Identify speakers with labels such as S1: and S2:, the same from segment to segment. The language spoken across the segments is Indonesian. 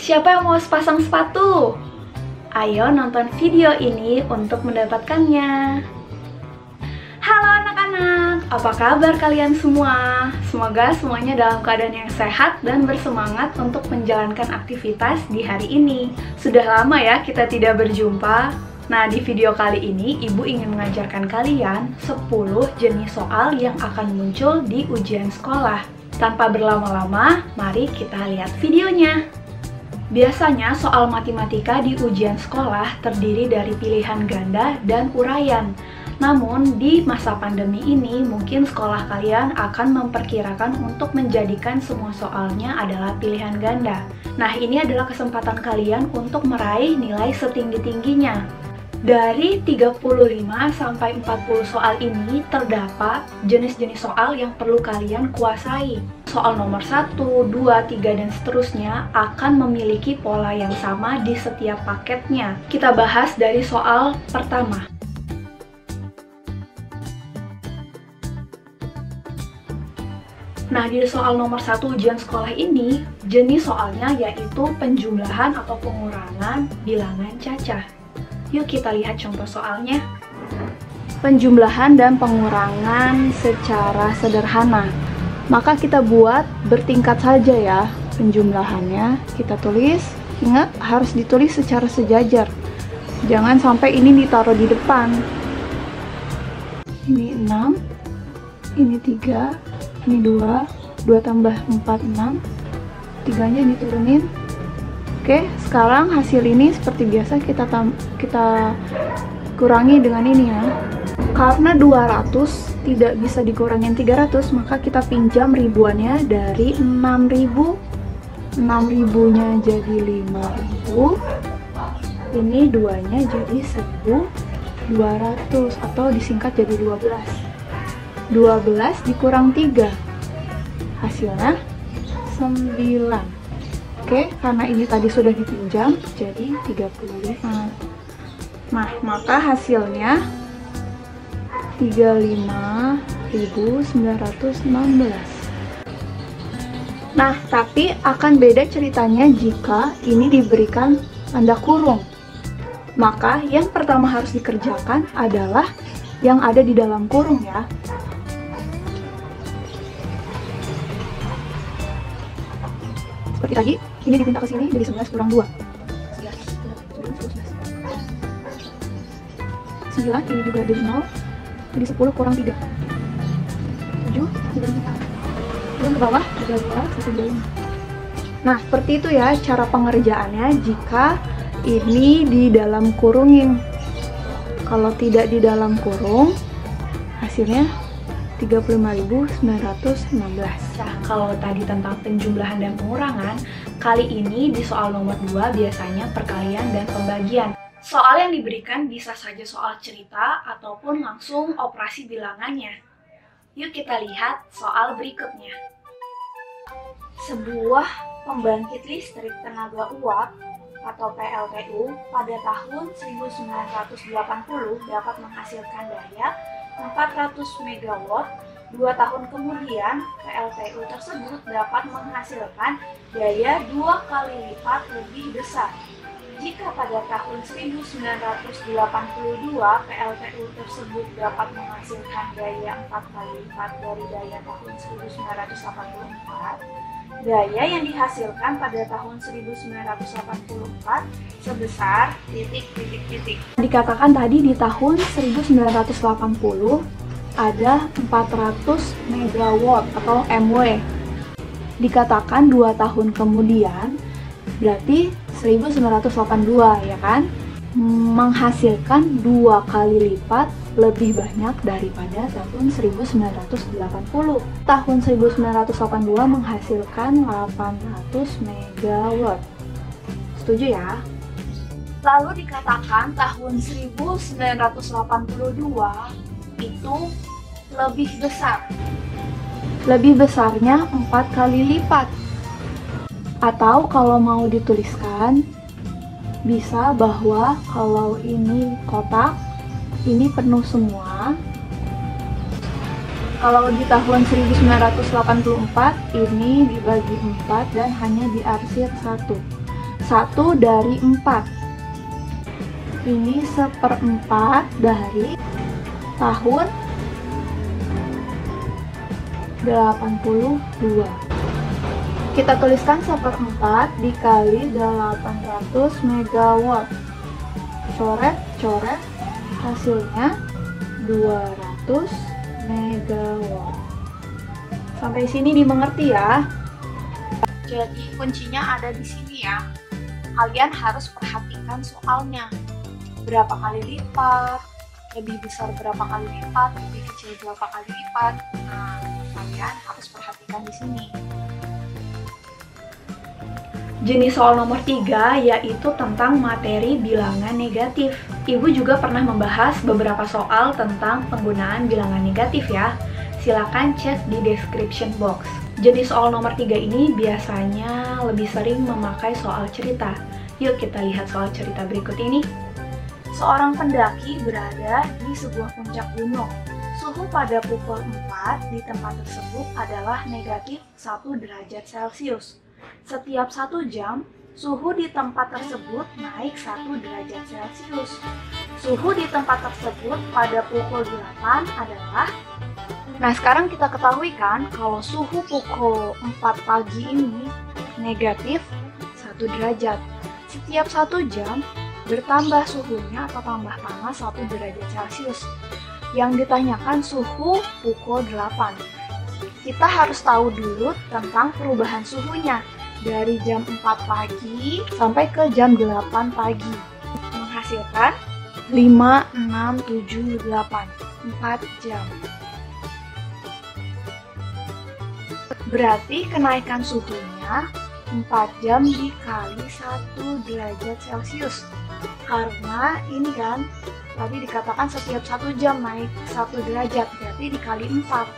S1: Siapa yang mau sepasang sepatu? Ayo nonton video ini untuk mendapatkannya. Halo anak-anak, apa kabar kalian semua? Semoga semuanya dalam keadaan yang sehat dan bersemangat untuk menjalankan aktivitas di hari ini. Sudah lama ya kita tidak berjumpa. Nah, di video kali ini Ibu ingin mengajarkan kalian 10 jenis soal yang akan muncul di ujian sekolah. Tanpa berlama-lama, mari kita lihat videonya. Biasanya soal matematika di ujian sekolah terdiri dari pilihan ganda dan uraian. Namun di masa pandemi ini mungkin sekolah kalian akan memperkirakan untuk menjadikan semua soalnya adalah pilihan ganda. Nah, ini adalah kesempatan kalian untuk meraih nilai setinggi-tingginya. Dari 35 sampai 40 soal ini terdapat jenis-jenis soal yang perlu kalian kuasai. Soal nomor 1, 2, 3, dan seterusnya akan memiliki pola yang sama di setiap paketnya. Kita bahas dari soal pertama. Nah, di soal nomor 1 ujian sekolah ini, jenis soalnya yaitu penjumlahan atau pengurangan bilangan cacah. Yuk kita lihat contoh soalnya. Penjumlahan dan pengurangan secara sederhana. Maka kita buat bertingkat saja ya penjumlahannya. Kita tulis, ingat harus ditulis secara sejajar. Jangan sampai ini ditaruh di depan. Ini 6, ini 3, ini 2, 2 tambah 4, 6. 3-nya diturunin. Oke, sekarang hasil ini seperti biasa kita kurangi dengan ini ya. Karena 200 tidak bisa dikurangin 300, maka kita pinjam ribuannya dari 6.000. 6.000-nya jadi 5.000. Ini 2-nya jadi 1.200 atau disingkat jadi 12. 12 dikurang 3. Hasilnya 9. Oke, karena ini tadi sudah dipinjam, jadi 35. Nah, maka hasilnya 35.916. Nah, tapi akan beda ceritanya jika ini diberikan tanda kurung. Maka yang pertama harus dikerjakan adalah yang ada di dalam kurung ya. Seperti tadi, ini dipindah ke sini jadi 11 kurang 2. 9, ini juga dari 0, jadi 10 kurang 3. 7, turun ke bawah, 3, 2, 1, 5. Nah, seperti itu ya cara pengerjaannya jika ini di dalam kurungin. Kalau tidak di dalam kurung, hasilnya 35.916. Nah, kalau tadi tentang penjumlahan dan pengurangan, kali ini di soal nomor 2 biasanya perkalian dan pembagian. Soal yang diberikan bisa saja soal cerita ataupun langsung operasi bilangannya. Yuk kita lihat soal berikutnya. Sebuah pembangkit listrik tenaga uap atau PLTU pada tahun 1980 dapat menghasilkan daya 400 MW. 2 tahun kemudian, PLTU tersebut dapat menghasilkan daya 2 kali lipat lebih besar. Jika pada tahun 1982 PLTU tersebut dapat menghasilkan daya 4 kali lipat dari daya tahun 1984, daya yang dihasilkan pada tahun 1984 sebesar titik. Dikatakan tadi di tahun 1980 ada 400 MW atau MW. Dikatakan 2 tahun kemudian berarti 1982 ya kan? Menghasilkan 2 kali lipat lebih banyak daripada tahun 1980. Tahun 1982 menghasilkan 800 MW. Setuju ya? Lalu dikatakan tahun 1982 itu lebih besar. Lebih besarnya 4 kali lipat. Atau kalau mau dituliskan, bisa bahwa kalau ini kotak, ini penuh semua. Kalau di tahun 1984, ini dibagi 4 dan hanya diarsir 1. 1 dari 4. Ini 1/4 dari tahun 82. Kita tuliskan 1/4 dikali 800 megawatt. Coret-coret, hasilnya 200 megawatt. Sampai sini dimengerti ya? Jadi kuncinya ada di sini ya. Kalian harus perhatikan soalnya. Berapa kali lipat, lebih besar berapa kali lipat, lebih kecil berapa kali lipat. Nah, kalian harus perhatikan di sini. Jenis soal nomor 3 yaitu tentang materi bilangan negatif. Ibu juga pernah membahas beberapa soal tentang penggunaan bilangan negatif ya. Silakan cek di description box. Jenis soal nomor 3 ini biasanya lebih sering memakai soal cerita. Yuk kita lihat soal cerita berikut ini. Seorang pendaki berada di sebuah puncak gunung. Suhu pada pukul 4 di tempat tersebut adalah negatif 1 derajat Celcius. Setiap 1 jam, suhu di tempat tersebut naik 1 derajat Celcius. Suhu di tempat tersebut pada pukul 8 adalah... Nah, sekarang kita ketahui kan kalau suhu pukul 4 pagi ini negatif 1 derajat. Setiap 1 jam, bertambah suhunya atau tambah panas 1 derajat Celcius. Yang ditanyakan suhu pukul 8. Kita harus tahu dulu tentang perubahan suhunya dari jam 4 pagi sampai ke jam 8 pagi. Menghasilkan 5, 6, 7, 8. 4 jam. Berarti kenaikan suhunya 4 jam dikali 1 derajat Celcius. Karena ini kan tadi dikatakan setiap 1 jam naik 1 derajat, berarti dikali 4.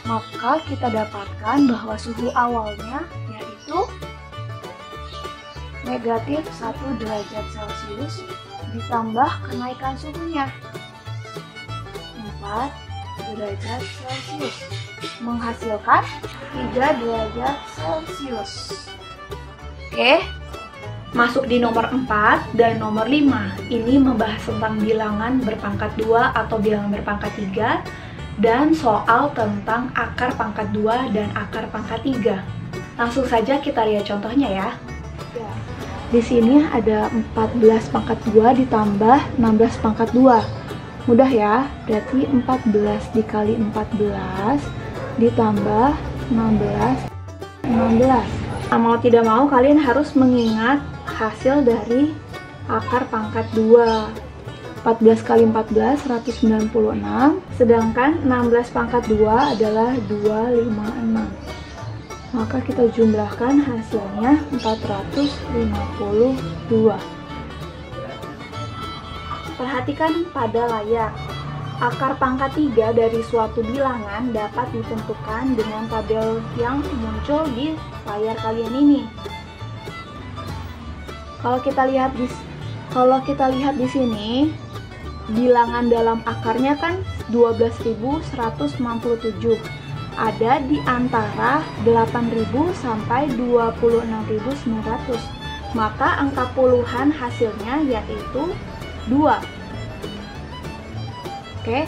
S1: Maka kita dapatkan bahwa suhu awalnya yaitu negatif 1 derajat Celcius ditambah kenaikan suhunya 4 derajat Celcius menghasilkan 3 derajat Celcius. Oke. Masuk di nomor 4 dan nomor 5. Ini membahas tentang bilangan berpangkat 2 atau bilangan berpangkat 3 dan soal tentang akar pangkat 2 dan akar pangkat 3. Langsung saja kita lihat contohnya ya. Di sini ada 14 pangkat 2 ditambah 16 pangkat 2. Mudah ya, berarti 14 dikali 14 ditambah 16. Nah, mau tidak mau kalian harus mengingat hasil dari akar pangkat 2. 14 kali 14, 196. Sedangkan 16 pangkat 2 adalah 256. Maka kita jumlahkan hasilnya 452. Perhatikan pada layar. Akar pangkat 3 dari suatu bilangan dapat ditentukan dengan tabel yang muncul di layar kalian ini. Kalau kita lihat di sini, bilangan dalam akarnya kan 12.167. Ada di antara 8.000 sampai 26.900. Maka angka puluhan hasilnya yaitu 2. Oke.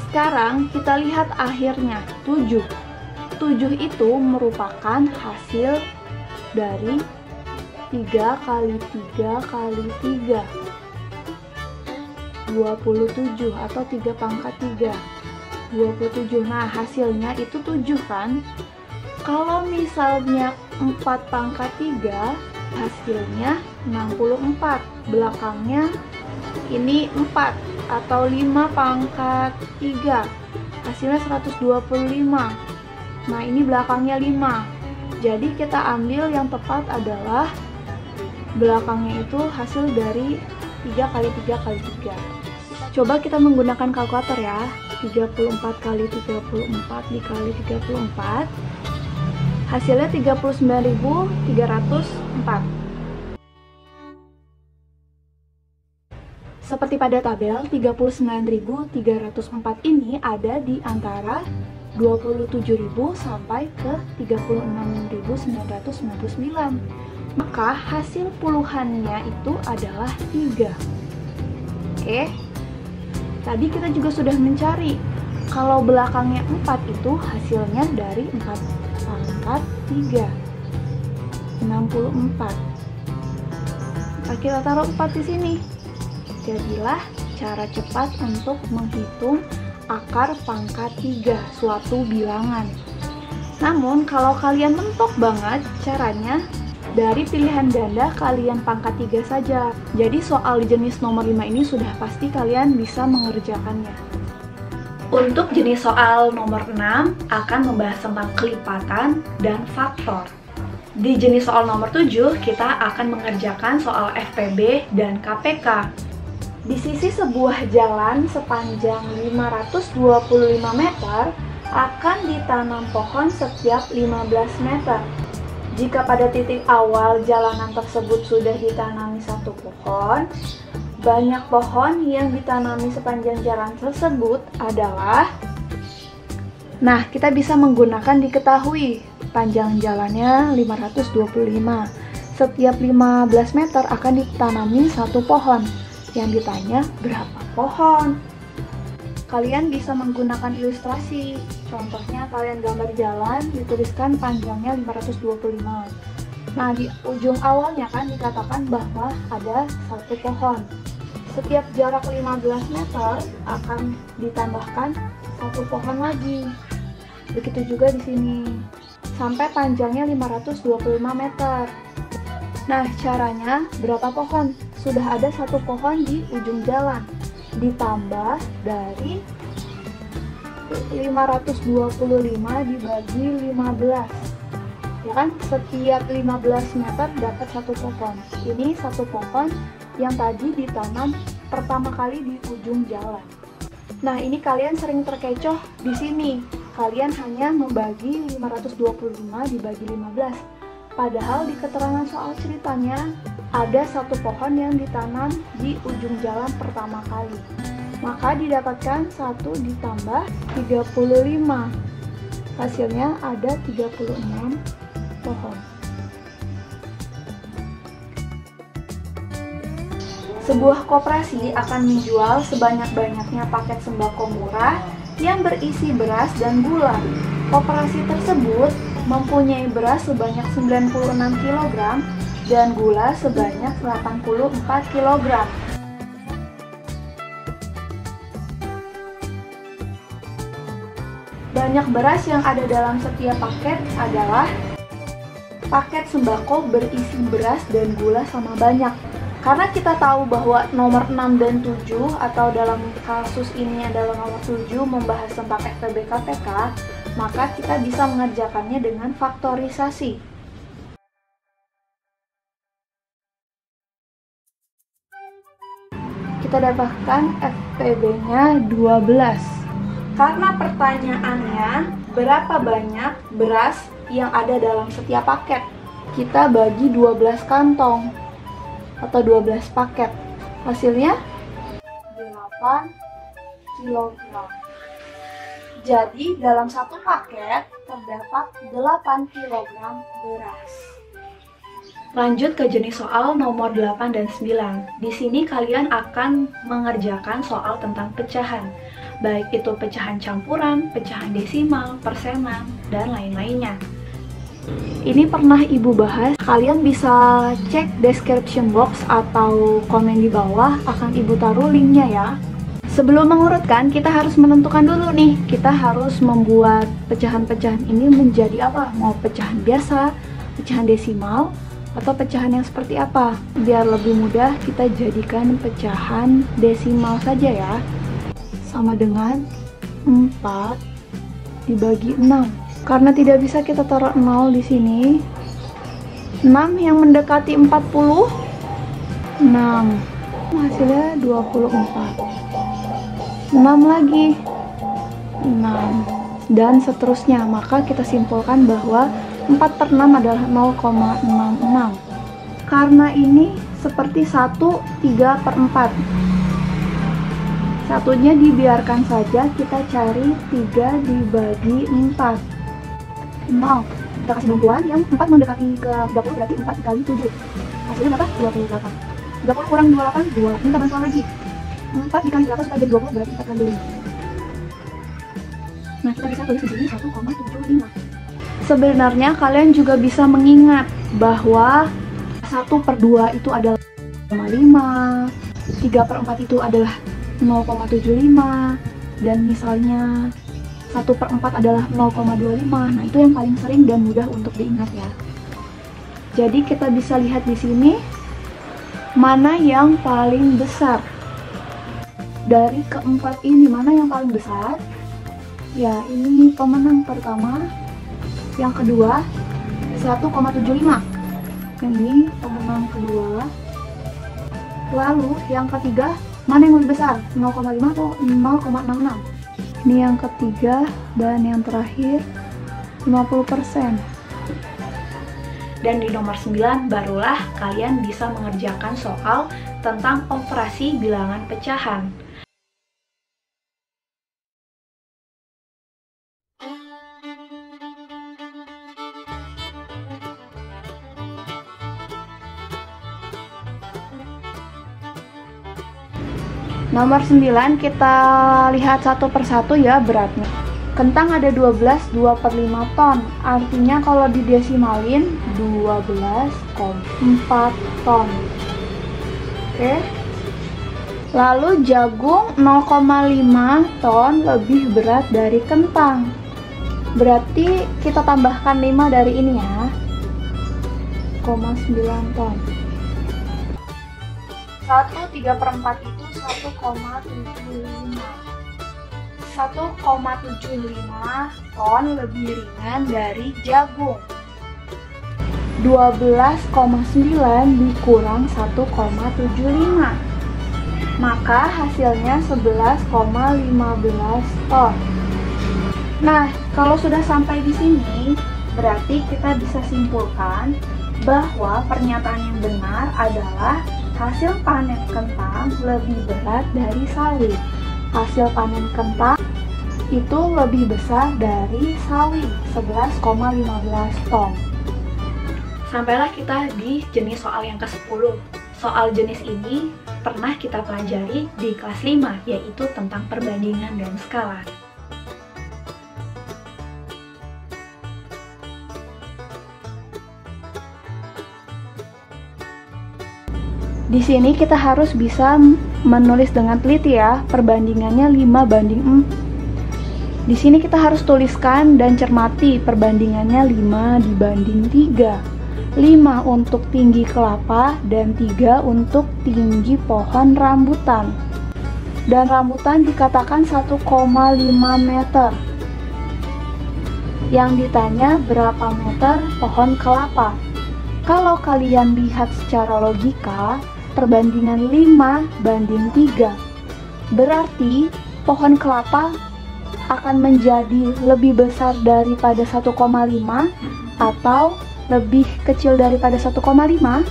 S1: Sekarang kita lihat akhirnya 7. 7 itu merupakan hasil dari 3 kali 3 kali 3. 27 atau 3 pangkat 3. 27. Nah, hasilnya itu 7 kan? Kalau misalnya 4 pangkat 3, hasilnya 64. Belakangnya ini 4 atau 5 pangkat 3. Hasilnya 125. Nah, ini belakangnya 5. Jadi kita ambil yang tepat adalah belakangnya itu hasil dari 3 kali 3 kali 3. Coba kita menggunakan kalkulator ya. 34 kali 34 dikali 34. Hasilnya 39.304. Seperti pada tabel, 39.304 ini ada di antara 27.000 sampai ke 36.999. maka hasil puluhannya itu adalah 3. Oke, tadi kita juga sudah mencari kalau belakangnya 4 itu hasilnya dari 4 pangkat 3, 64. Nah, kita taruh 4 di sini. Jadilah cara cepat untuk menghitung akar pangkat 3 suatu bilangan. Namun kalau kalian mentok banget, caranya dari pilihan ganda kalian pangkat 3 saja. Jadi soal jenis nomor 5 ini sudah pasti kalian bisa mengerjakannya. Untuk jenis soal nomor 6 akan membahas tentang kelipatan dan faktor. Di jenis soal nomor 7 kita akan mengerjakan soal FPB dan KPK. Di sisi sebuah jalan sepanjang 525 meter akan ditanam pohon setiap 15 meter. Jika pada titik awal jalanan tersebut sudah ditanami 1 pohon, banyak pohon yang ditanami sepanjang jalan tersebut adalah... Nah, kita bisa menggunakan diketahui panjang jalannya 525. Setiap 15 meter akan ditanami 1 pohon. Yang ditanya berapa pohon? Kalian bisa menggunakan ilustrasi. Contohnya kalian gambar jalan, dituliskan panjangnya 525. Nah, di ujung awalnya kan dikatakan bahwa ada 1 pohon. Setiap jarak 15 meter akan ditambahkan 1 pohon lagi. Begitu juga di sini. Sampai panjangnya 525 meter. Nah, caranya berapa pohon? Sudah ada 1 pohon di ujung jalan. Ditambah dari 525 dibagi 15. Ya kan, setiap 15 meter dapat 1 pohon. Ini 1 pohon yang tadi ditanam pertama kali di ujung jalan. Nah, ini kalian sering terkecoh di sini. Kalian hanya membagi 525 dibagi 15. Padahal di keterangan soal ceritanya ada 1 pohon yang ditanam di ujung jalan pertama kali. Maka didapatkan 1 ditambah 35. Hasilnya ada 36 pohon. Sebuah koperasi akan menjual sebanyak-banyaknya paket sembako murah yang berisi beras dan gula. Koperasi tersebut mempunyai beras sebanyak 96 kg dan gula sebanyak 84 kg. Banyak beras yang ada dalam setiap paket adalah paket sembako berisi beras dan gula sama banyak. Karena kita tahu bahwa nomor 6 dan 7 atau dalam kasus ini adalah nomor 7 membahas tentang FPB KPK, maka kita bisa mengerjakannya dengan faktorisasi. Kita dapatkan FPB-nya 12. Karena pertanyaannya berapa banyak beras yang ada dalam setiap paket, kita bagi 12 kantong atau 12 paket. Hasilnya 8 kg. Jadi dalam 1 paket terdapat 8 kg beras. Lanjut ke jenis soal nomor 8 dan 9. Di sini kalian akan mengerjakan soal tentang pecahan, baik itu pecahan campuran, pecahan desimal, persenan, dan lain-lainnya. Ini pernah Ibu bahas, kalian bisa cek description box atau komen di bawah, akan Ibu taruh linknya ya. Sebelum mengurutkan, kita harus menentukan dulu nih, kita harus membuat pecahan-pecahan ini menjadi apa? Mau pecahan biasa, pecahan desimal, atau pecahan yang seperti apa? Biar lebih mudah, kita jadikan pecahan desimal saja ya. Sama dengan 4 dibagi 6. Karena tidak bisa kita taruh 0 di sini. 6 yang mendekati 40. 6. Hasilnya 24. 6 lagi. 6. Dan seterusnya. Maka kita simpulkan bahwa 4/6 adalah 0,66. Karena ini seperti 1/3/4. Satunya dibiarkan saja, kita cari 3 dibagi 4. 0.
S2: kita kasih bantuan yang 4 mendekati ke 30, berarti 4 kali 7. Hasilnya berapa? 28. 30 kurang 28, 2. Minta bantuan lagi. 4 dikali 8 supaya jadi 20, berarti 4 kali 5. Nah, kita bisa tulis di sini 1,75.
S1: Sebenarnya kalian juga bisa mengingat bahwa 1/2 itu adalah 0,5, 3/4 itu adalah 0,75, dan misalnya 1/4 adalah 0,25. Nah, itu yang paling sering dan mudah untuk diingat ya. Jadi kita bisa lihat di sini mana yang paling besar. Dari keempat ini mana yang paling besar? Ya, ini pemenang pertama. Yang kedua 1,75. Ini pemenang kedua. Lalu yang ketiga, mana yang lebih besar? 0,5 atau 0,66? Ini yang ketiga, dan yang terakhir 50%. Dan di nomor 9 barulah kalian bisa mengerjakan soal tentang operasi bilangan pecahan. Nomor 9 kita lihat satu persatu ya beratnya. Kentang ada 12, 2/5 ton. Artinya kalau didesimalin 12,4 ton. Oke. Lalu jagung 0,5 ton lebih berat dari kentang. Berarti kita tambahkan 5 dari ini ya. 0,9 ton. 1/3/4 itu 1,75. 1,75 ton lebih ringan dari jagung. 12,9 dikurang 1,75. Maka hasilnya 11,15 ton. Nah, kalau sudah sampai di sini, berarti kita bisa simpulkan bahwa pernyataan yang benar adalah hasil panen kentang lebih berat dari sawi. Hasil panen kentang itu lebih besar dari sawi, 11,15 ton. Sampailah kita di jenis soal yang ke-10. Soal jenis ini pernah kita pelajari di kelas 5, yaitu tentang perbandingan dan skala. Di sini kita harus bisa menulis dengan teliti ya, perbandingannya 5:4. Di sini kita harus tuliskan dan cermati perbandingannya 5:3. 5 untuk tinggi kelapa dan 3 untuk tinggi pohon rambutan. Dan rambutan dikatakan 1,5 meter. Yang ditanya berapa meter pohon kelapa. Kalau kalian lihat secara logika, perbandingan 5:3. Berarti pohon kelapa akan menjadi lebih besar daripada 1,5 atau lebih kecil daripada 1,5?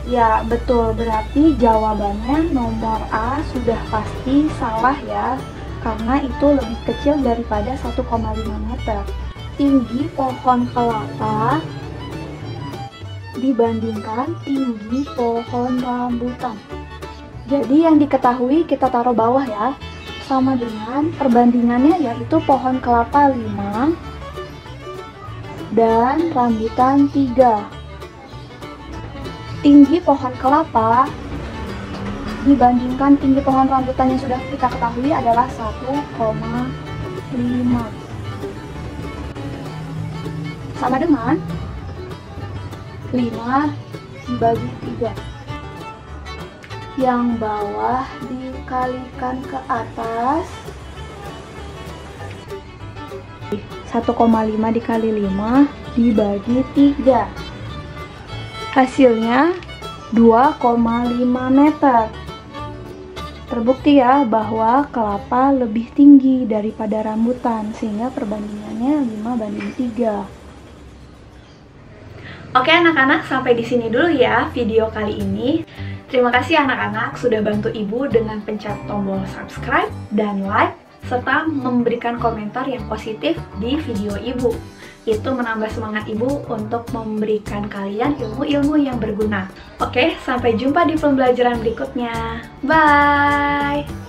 S1: Ya, betul. Berarti jawabannya nomor A sudah pasti salah ya, karena itu lebih kecil daripada 1,5 meter. Tinggi pohon kelapa dibandingkan tinggi pohon rambutan. Jadi yang diketahui kita taruh bawah ya, sama dengan perbandingannya yaitu pohon kelapa 5 dan rambutan 3. Tinggi pohon kelapa dibandingkan tinggi pohon rambutan yang sudah kita ketahui adalah 1,5. Sama dengan 5 dibagi 3. Yang bawah dikalikan ke atas. 1,5 dikali 5 dibagi 3. Hasilnya 2,5 meter. Terbukti ya bahwa kelapa lebih tinggi daripada rambutan, sehingga perbandingannya 5:3. Oke anak-anak, sampai di sini dulu ya video kali ini. Terima kasih anak-anak sudah bantu ibu dengan pencet tombol subscribe dan like, serta memberikan komentar yang positif di video ibu. itu menambah semangat ibu untuk memberikan kalian ilmu-ilmu yang berguna. Oke, sampai jumpa di pembelajaran berikutnya. Bye!